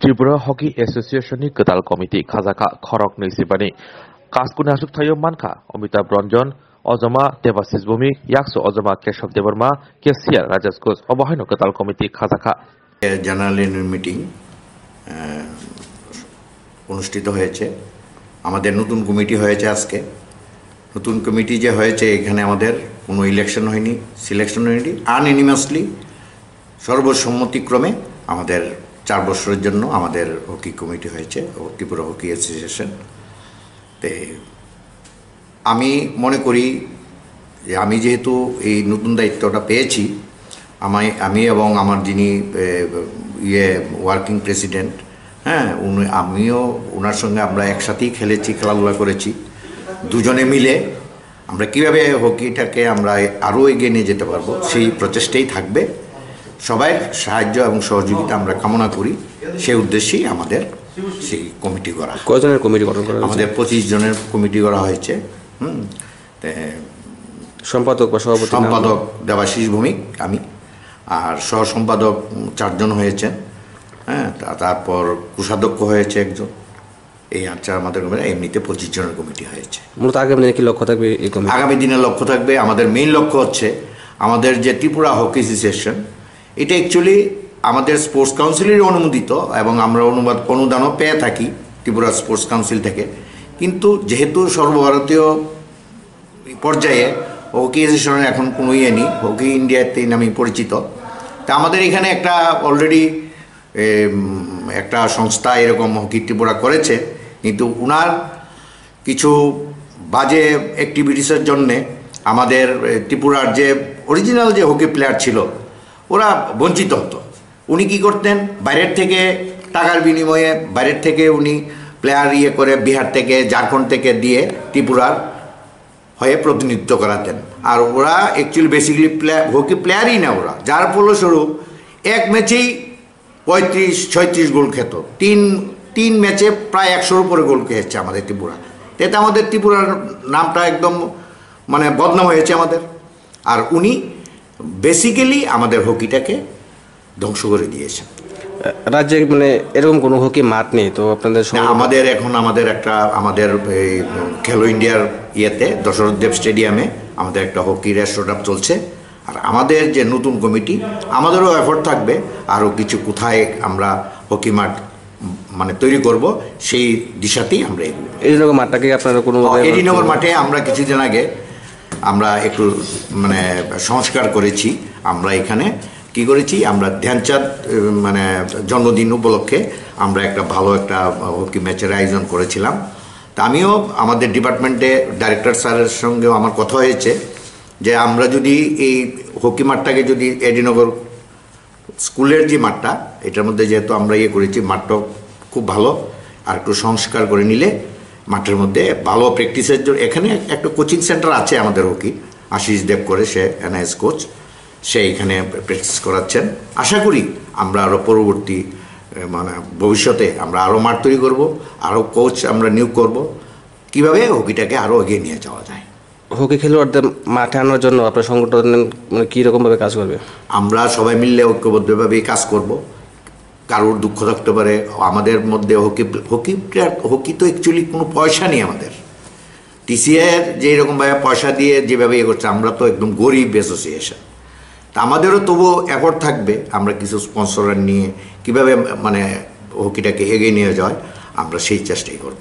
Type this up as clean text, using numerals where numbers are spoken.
Tripura Hockey Association ni Ketal Komiti Khazaka Khorok Nisibani Kaskuni Asuk Thayo Manka Amitabh Ranjan Ozoma Devasis Bhumi Yakso Ozoma Keshav Devarma Kesia Rajas Ghosh Obohaino Ketal Komiti Khazaka general meeting অনুষ্ঠিত হয়েছে। আমাদের নতুন committee হয়েছে আজকে। নতুন committee যে হয়েছে এখানে আমাদের কোনো ইলেকশন হয়নি, সিলেকশন হয়নি, আনএনিমাসলি সর্বসম্মতিক্রমে আমাদের 4 বছরের জন্য আমাদের হকি কমিটি হয়েছে, ত্রিপুরা হকি অ্যাসোসিয়েশন। তে আমি মনে করি যে আমি যেহেতু এই নতুন দায়িত্বটা পেয়েছি, আমি এবং আমার যিনি ওয়ার্কিং প্রেসিডেন্ট, আমিও ওনার সঙ্গে আমরা একসাথেই খেলেছি, খেলাধুলা করেছি। দুজনে মিলে আমরা কীভাবে হকিটাকে আমরা আরও এগিয়ে নিয়ে যেতে পারবো সেই প্রচেষ্টাই থাকবে। সবাই সাহায্য এবং সহযোগিতা আমরা কামনা করি। সেই উদ্দেশ্যেই আমাদের সেই কমিটি করা। কয়জনের কমিটি গঠন করা? আমাদের 25 জনের কমিটি করা হয়েছে। সম্পাদক বা সভাপতি? সম্পাদক দেবাশিস ভৌমিক, আমি, আর সহ সম্পাদক 4 জন হয়েছেন। তারপর কোষাধ্যক্ষ হয়েছে একজন। এই আমাদের এমনিতে 25 জনের কমিটি হয়েছে। মূলত আগামী দিনে কি লক্ষ্য থাকবে এই কমিটি? আগামী দিনের লক্ষ্য থাকবে, আমাদের মেইন লক্ষ্য হচ্ছে আমাদের যে ত্রিপুরা হকি অ্যাসোসিয়েশন, এটা অ্যাকচুয়ালি আমাদের স্পোর্টস কাউন্সিলের অনুমোদিত এবং আমরা অনুদানও পেয়ে থাকি ত্রিপুরা স্পোর্টস কাউন্সিল থেকে। কিন্তু যেহেতু সর্বভারতীয় পর্যায়ে হকি অ্যাসোসিয়েশনের এখন কোনো নেই, হকি ইন্ডিয়াতে নামে পরিচিত। তা আমাদের এখানে একটা অলরেডি একটা সংস্থা এরকম হকি ত্রিপুরা করেছে, কিন্তু ওনার কিছু বাজে অ্যাক্টিভিটিসের জন্যে আমাদের ত্রিপুরার যে অরিজিনাল যে হকি প্লেয়ার ছিল ওরা বঞ্চিত হতো। উনি কি করতেন, বাইরের থেকে টাকার বিনিময়ে বাইরের থেকে উনি প্লেয়ার করে বিহার থেকে, ঝাড়খণ্ড থেকে দিয়ে ত্রিপুরার হয়ে প্রতিনিধিত্ব করাতেন। আর ওরা অ্যাকচুয়ালি বেসিক্যালি হকি প্লেয়ারই না ওরা, যার ফলস্বরূপ এক ম্যাচেই 35-36 গোল খেত। তিন ম্যাচে প্রায় 100-র উপরে গোল খেয়েছে আমাদের ত্রিপুরা। এতে আমাদের ত্রিপুরার নামটা একদম বদনাম হয়েছে আমাদের। আর উনি বেসিক্যালি আমাদের হকিটাকে ধ্বংস করে দিয়েছেন। রাজ্যে এরকম কোনো হকি মাঠ নেই তো আপনাদের? আমাদের খেলো ইন্ডিয়ার দশরথ দেব স্টেডিয়ামে আমাদের একটা হকি রেস্টোরাঁট চলছে। আর আমাদের যে নতুন কমিটি, আমাদেরও এফোর্ট থাকবে আরও কিছু কোথায় আমরা হকি মাঠ তৈরি করব, সেই দিশাতেই আমরা এগোবো। এডিনগর মাঠটাকে আপনারা কোনো? এডিনগর মাঠে আমরা কিছুদিন আগে আমরা একটু সংস্কার করেছি। আমরা এখানে কি করেছি, আমরা ধ্যানচাঁদ জন্মদিন উপলক্ষে আমরা একটা ভালো একটা হকি ম্যাচের আয়োজন করেছিলাম। তা আমিও আমাদের ডিপার্টমেন্টে ডাইরেক্টর স্যারের সঙ্গেও আমার কথা হয়েছে যে আমরা যদি এই হকি মাঠটাকে যদি এডিনগর স্কুলের যে মাঠটা, এটার মধ্যে যেহেতু আমরা করেছি, মাঠটা খুব ভালো, আর একটু সংস্কার করে নিলে মাঠের মধ্যে ভালো প্র্যাকটিসের জন্য এখানে একটা কোচিং সেন্টার আছে আমাদের হকি, আশিস দেব করে, সে এনআইএস কোচ, সে এখানে প্র্যাকটিস করাচ্ছেন। আশা করি আমরা আরও পরবর্তী ভবিষ্যতে আমরা আরও মাঠ তৈরি করব, আরও কোচ আমরা নিয়োগ করব, কীভাবে হকিটাকে আরও এগিয়ে নিয়ে যাওয়া যায়। হকি খেলোয়াড়দের মাঠে আনার জন্য আপনার সংগঠন কীরকমভাবে কাজ করবে? আমরা সবাই মিললে ঐক্যবদ্ধভাবেই কাজ করব। কারোর দুঃখ থাকতে পারে, আমাদের মধ্যে হকি তো অ্যাকচুয়ালি কোনো পয়সা নেই আমাদের। টিসিএর যে এরকমভাবে পয়সা দিয়ে যেভাবে করছে, আমরা তো একদম গরিব অ্যাসোসিয়েশন। তা আমাদেরও তবুও এফোর্ট থাকবে, আমরা কিছু স্পন্সর নিয়ে কীভাবে হকিটাকে এগিয়ে নিয়ে যায়, আমরা সেই চেষ্টাই করব।